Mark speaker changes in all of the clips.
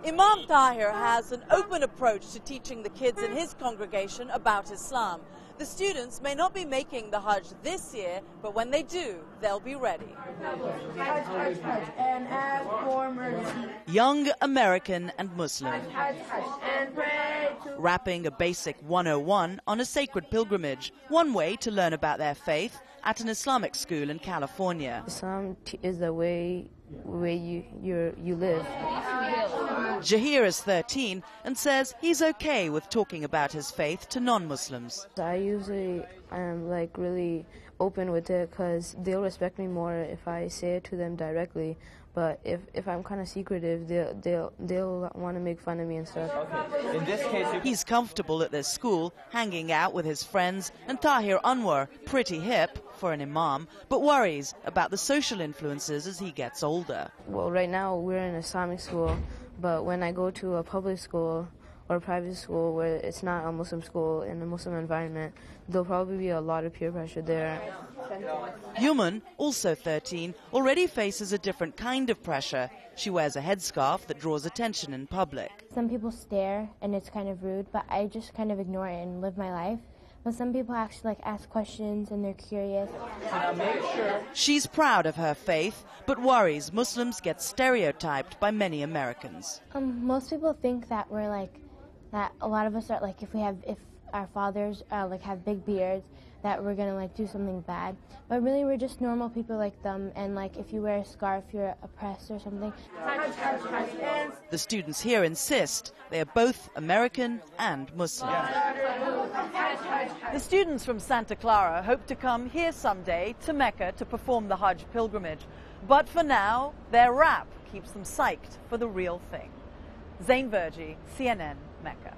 Speaker 1: Imam Tahir has an open approach to teaching the kids in his congregation about Islam. The students may not be making the Hajj this year, but when they do, they'll be ready.
Speaker 2: And ask for mercy.
Speaker 3: Young American and Muslim.
Speaker 2: And pray to
Speaker 3: Rapping a basic 101 on a sacred pilgrimage, one way to learn about their faith at an Islamic school in California.
Speaker 4: Islam is the way you live.
Speaker 3: Jahir is 13 and says he's okay with talking about his faith to non-Muslims.
Speaker 4: I usually am really open with it because they'll respect me more if I say it to them directly. But if I'm kind of secretive, they'll want to make fun of me and stuff.
Speaker 3: In this case, he's comfortable at this school, hanging out with his friends, and Tahir Anwar, pretty hip for an imam, but worries about the social influences as he gets older.
Speaker 4: Well, right now we're in an Islamic school, but when I go to a public school or a private school where it's not a Muslim school in a Muslim environment, there'll probably be a lot of peer pressure there.
Speaker 3: Yuman, also 13, already faces a different kind of pressure. She wears a headscarf that draws attention in public.
Speaker 5: Some people stare and it's kind of rude, but I just kind of ignore it and live my life. But some people actually ask questions and they're curious.
Speaker 3: She's proud of her faith, but worries Muslims get stereotyped by many Americans.
Speaker 5: Most people think that we're that a lot of us are if our fathers have big beards, that we're gonna do something bad. But really we're just normal people like them, and if you wear a scarf you're oppressed or something.
Speaker 3: The students here insist they are both American and Muslim.
Speaker 1: The students from Santa Clara hope to come here someday to Mecca to perform the Hajj pilgrimage. But for now, their rap keeps them psyched for the real thing. Zain Verji, CNN, Mecca.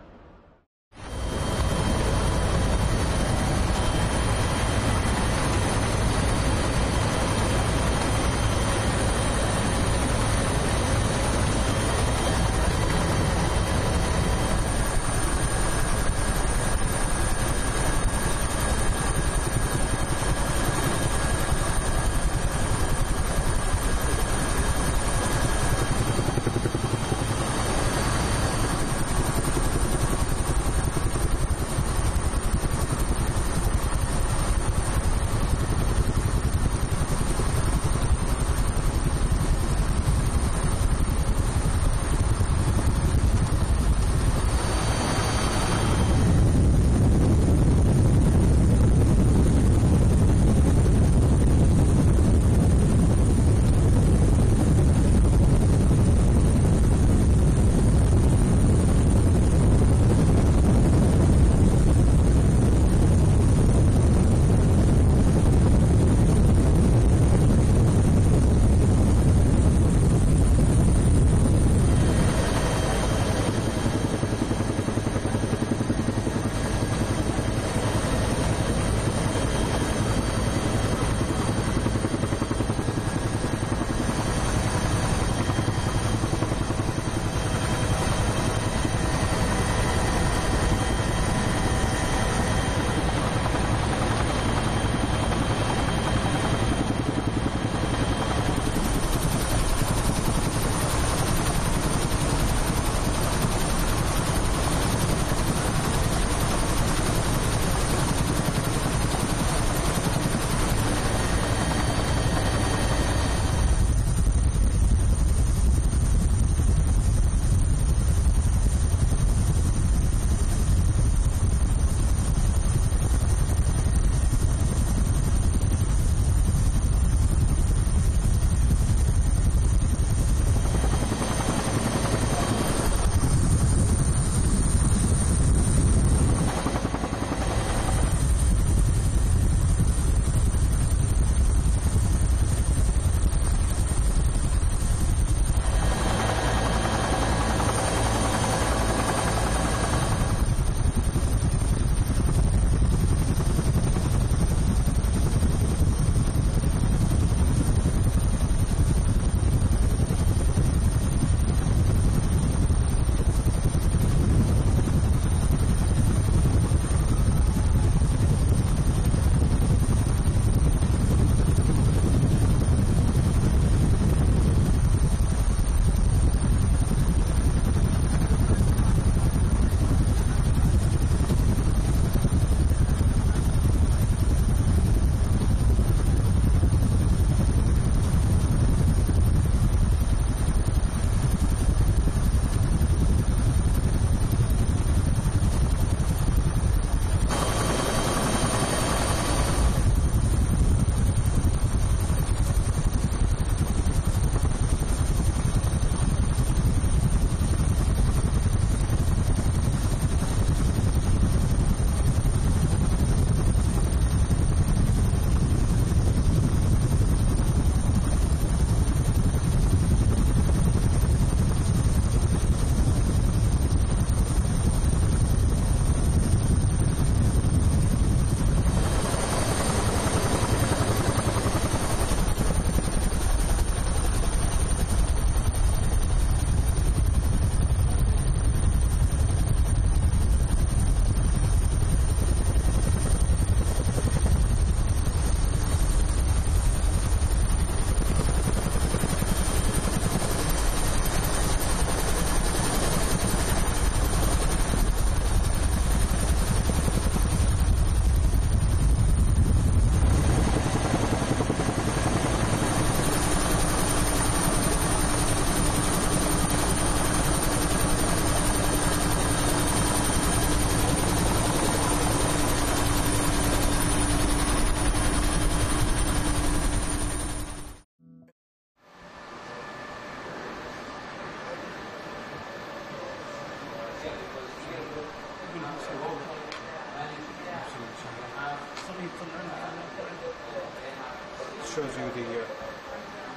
Speaker 6: Shows you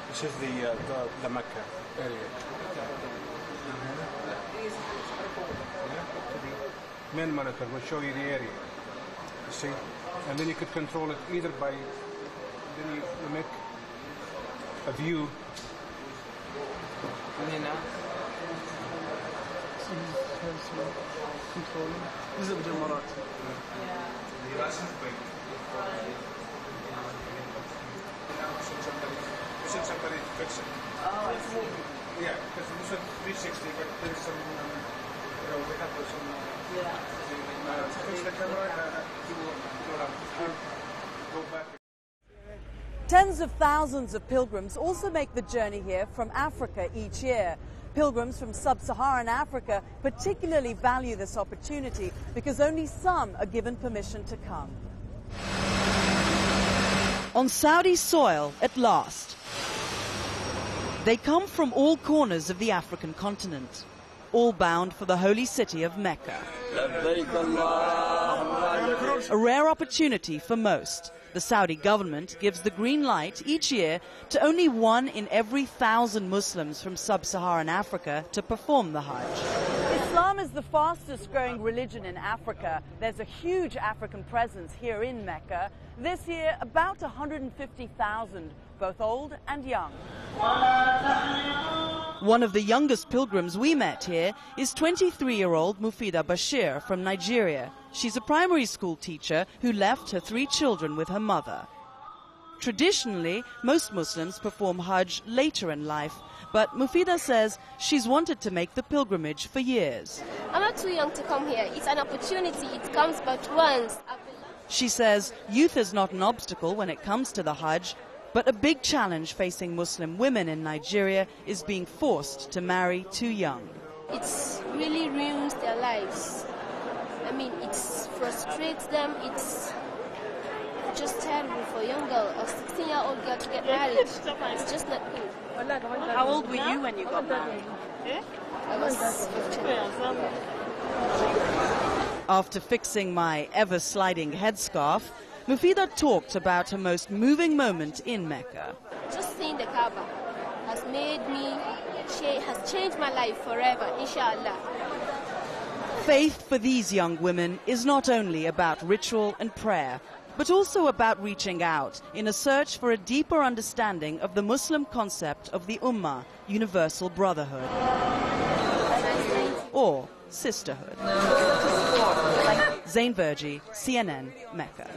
Speaker 6: this is the Mecca area. Main monitor will show you the area. You see, and then you could control it either by then you make a view. Somebody fix it. Yeah, because this is 360, but there's some, we have some, fix the camera, go back.
Speaker 1: Tens of thousands of pilgrims also make the journey here from Africa each year. Pilgrims from sub-Saharan Africa particularly value this opportunity because only some are given permission to come.
Speaker 3: On Saudi soil at last. They come from all corners of the African continent, all bound for the holy city of Mecca. A rare opportunity for most. The Saudi government gives the green light each year to only 1 in every 1,000 Muslims from sub-Saharan Africa to perform the Hajj.
Speaker 1: Islam is the fastest growing religion in Africa. There's a huge African presence here in Mecca. This year, about 150,000, both old and young.
Speaker 3: One of the youngest pilgrims we met here is 23-year-old Mufida Bashir from Nigeria. She's a primary school teacher who left her 3 children with her mother. Traditionally, most Muslims perform Hajj later in life, but Mufida says she's wanted to make the pilgrimage for years.
Speaker 7: I'm not too young to come here. It's an opportunity. It comes but once.
Speaker 3: She says youth is not an obstacle when it comes to the Hajj, but a big challenge facing Muslim women in Nigeria is being forced to marry too young.
Speaker 7: It really ruins their lives. I mean, it frustrates them. It's just terrible for a young girl, a 16-year-old girl to get married. It's just not good.
Speaker 1: How old were you when you got married?
Speaker 7: I was 15.
Speaker 3: After fixing my ever-sliding headscarf, Mufida talked about her most moving moment in Mecca.
Speaker 7: Just seeing the Kaaba has changed my life forever, inshallah.
Speaker 3: Faith for these young women is not only about ritual and prayer, but also about reaching out in a search for a deeper understanding of the Muslim concept of the Ummah, universal brotherhood, or sisterhood. Zain Verji, CNN, Mecca.